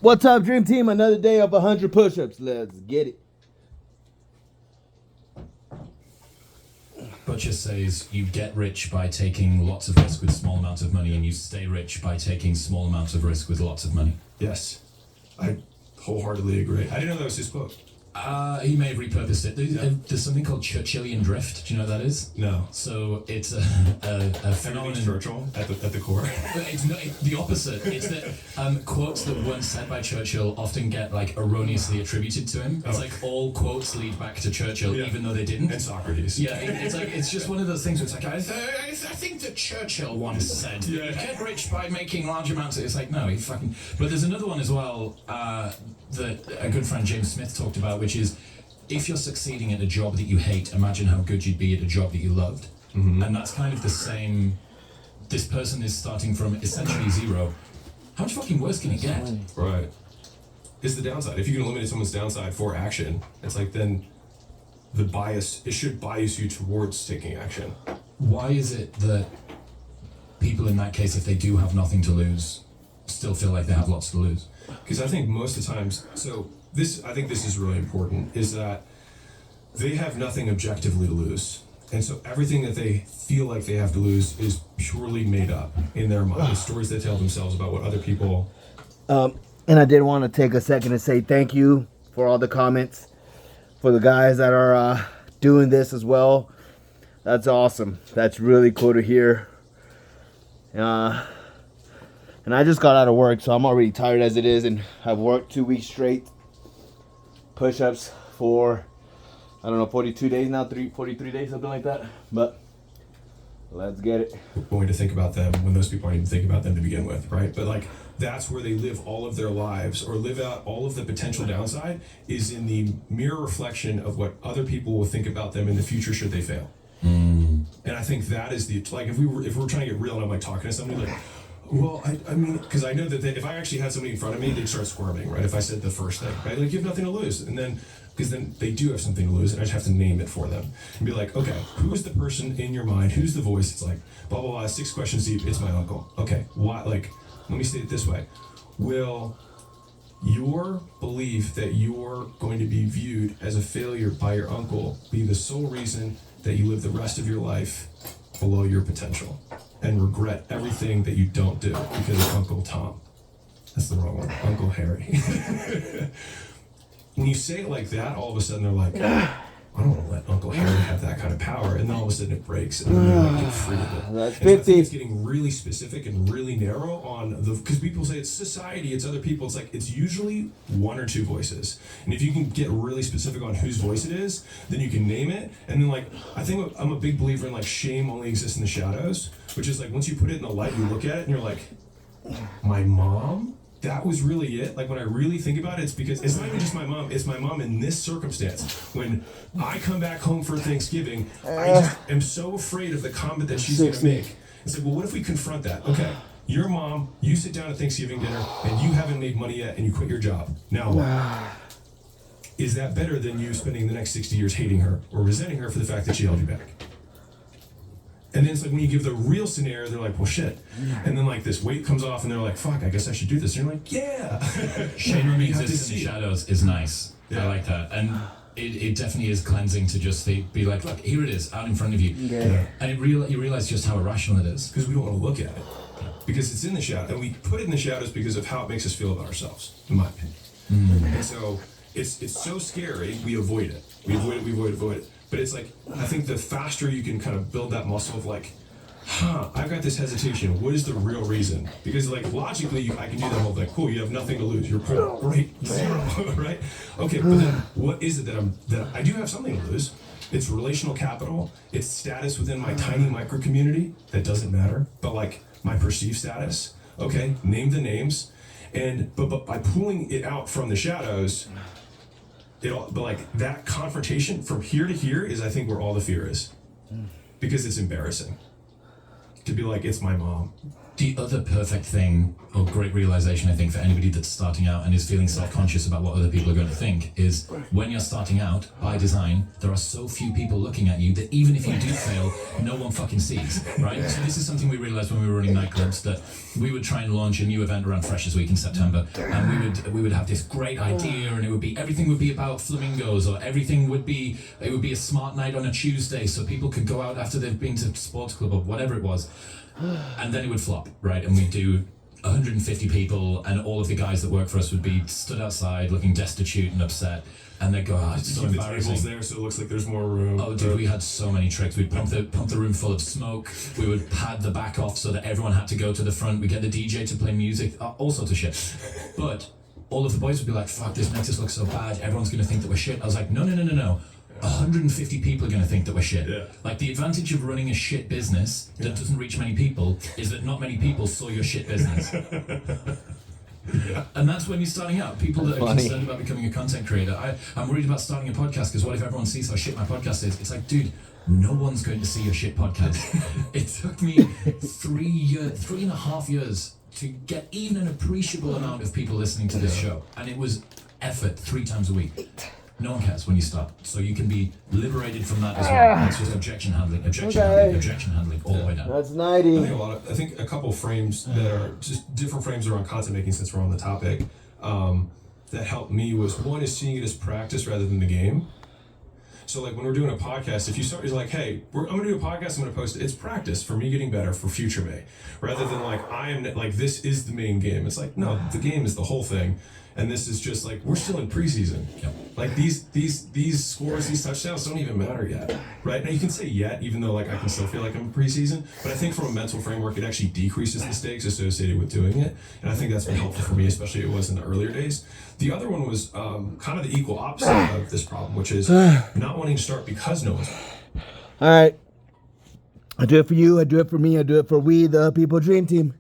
What's up, Dream Team? Another day of 100 push-ups. Let's get it. Butcher says you get rich by taking lots of risk with small amounts of money, and you stay rich by taking small amounts of risk with lots of money. Yes, I wholeheartely agree. I didn't know that was his quote. He may have repurposed it. There's something called Churchillian drift. Do you know what that is? No. So it's a phenomenon. Churchill at the core. It's not the opposite. It's that quotes that weren't said by Churchill often get like erroneously attributed to him. It's like all quotes lead back to Churchill, even though they didn't. And Socrates. Yeah, it's just one of those things where it's like I think that Churchill once said, you get rich by making large amounts. It's like no, he fucking. But there's another one as well that a good friend James Smith talked about, which is if you're succeeding at a job that you hate, imagine how good you'd be at a job that you loved. Mm-hmm. And that's kind of the same. This person is starting from essentially zero. How much fucking worse can it get? Right. Is the downside. If you can eliminate someone's downside for action, it's like then the bias, it should bias you towards taking action. Why is it that people in that case, if they do have nothing to lose, still feel like they have lots to lose? Because I think most of the times, I think this is really important, is that they have nothing objectively to lose. And so everything that they feel like they have to lose is purely made up in their mind. The stories they tell themselves about what other people... And I did want to take a second to say thank you for all the comments, for the guys that are doing this as well. That's awesome. That's really cool to hear. And I just got out of work, so I'm already tired as it is, and I've worked 2 weeks straight. Push-ups for, 42 days now, 43 days, something like that. But let's get it. We're going to think about them when those people aren't even thinking about them to begin with, right? But like, that's where they live all of their lives, or live out all of the potential downside, is in the mirror reflection of what other people will think about them in the future should they fail. And I think that is like, if we're trying to get real and I'm like talking to somebody like, well, I mean, because I know that if I actually had somebody in front of me, they'd start squirming, right? If I said the first thing, right? Like, you have nothing to lose. And then, because then they do have something to lose, and I just have to name it for them. And be like, okay, who's the person in your mind? Who's the voice? It's like, blah, blah, blah, 6 questions deep, it's my uncle. Okay, why? Like, let me state it this way. Will your belief that you're going to be viewed as a failure by your uncle be the sole reason that you live the rest of your life below your potential and regret everything that you don't do because of Uncle Tom? That's the wrong one. Uncle Harry. When you say it like that, all of a sudden they're like, I don't want to let Uncle Harry have that kind of power. And then all of a sudden it breaks, and then you like get free of it. That's 50. So I think it's getting really specific and really narrow on because people say it's society, it's other people. It's like, it's usually 1 or 2 voices. And if you can get really specific on whose voice it is, then you can name it. And then like, I think I'm a big believer in like shame only exists in the shadows, which is like, once you put it in the light, you look at it and you're like, my mom? That was really it. Like, when I really think about it, it's because it's not even just my mom, it's my mom in this circumstance. When I come back home for Thanksgiving, I just am so afraid of the comment that she's going to make. It's like, well, what if we confront that? Okay, your mom, you sit down at Thanksgiving dinner, and you haven't made money yet, and you quit your job. Now what? Is that better than you spending the next 60 years hating her or resenting her for the fact that she held you back? And then it's like, when you give the real scenario, they're like, well, shit. And then like this weight comes off and they're like, fuck, I guess I should do this. And you're like, yeah. Shame only exists in the shadows is nice. Yeah. I like that. And it definitely is cleansing to just be like, look, here it is, out in front of you. Yeah. And you realize just how irrational it is. Because we don't want to look at it. Because it's in the shadow. And we put it in the shadows because of how it makes us feel about ourselves, in my opinion. And so it's so scary, we avoid it. We avoid it. But it's like, I think the faster you can kind of build that muscle of like, I've got this hesitation. What is the real reason? Because like, logically, I can do that whole thing. Cool, you have nothing to lose. You're great, 0, right? Okay, but then what is it that I do have something to lose? It's relational capital. It's status within my tiny micro community. That doesn't matter. But like, my perceived status. Okay, name the names. But by pulling it out from the shadows, but like, that confrontation from here to here is, I think, where all the fear is. Because it's embarrassing to be like, it's my mom. The other perfect thing, or great realization, I think, for anybody that's starting out and is feeling self-conscious about what other people are going to think, is when you're starting out, by design, there are so few people looking at you that even if you do fail, no one fucking sees, right? So this is something we realized when we were running nightclubs, that we would try and launch a new event around Freshers Week in September, and we would have this great idea, and everything would be about flamingos, or it would be a smart night on a Tuesday, so people could go out after they've been to sports club or whatever it was. And then it would flop, right? And we'd do 150 people, and all of the guys that work for us would be stood outside looking destitute and upset, and they'd go, oh, it's so The embarrassing. tables there, so it looks like there's more room. Oh, dude, we had so many tricks. We'd pump the room full of smoke. We would pad the back off so that everyone had to go to the front. We'd get the DJ to play music, all sorts of shit. But all of the boys would be like, fuck, this makes us look so bad. Everyone's going to think that we're shit. I was like, no. 150 people are going to think that we're shit. Yeah. Like, the advantage of running a shit business that doesn't reach many people is that not many people saw your shit business. And that's when you're starting out. People that are concerned about becoming a content creator. I'm worried about starting a podcast because what if everyone sees how shit my podcast is? It's like, dude, no one's going to see your shit podcast. It took me 3.5 years to get even an appreciable amount of people listening to this show. And it was effort 3 times a week. No one cares when you start. So you can be liberated from that as well. That's just objection handling all the way down. That's 90. I think a couple frames that are just different frames around content making, since we're on the topic, that helped me was, one is seeing it as practice rather than the game. So like when we're doing a podcast, if you start, you're like, hey, I'm going to do a podcast, I'm going to post it. It's practice for me getting better for future me. Rather than like, this is the main game. It's like, no, the game is the whole thing. And this is just like, we're still in preseason. Yep. Like these scores, these touchdowns don't even matter yet, right? Now you can say yet, even though like I can still feel like I'm in preseason, but I think from a mental framework, it actually decreases the stakes associated with doing it. And I think that's been helpful for me, especially it was in the earlier days. The other one was kind of the equal opposite of this problem, which is not wanting to start because no one's. All right. I do it for you. I do it for me. I do it for we, the People Dream Team.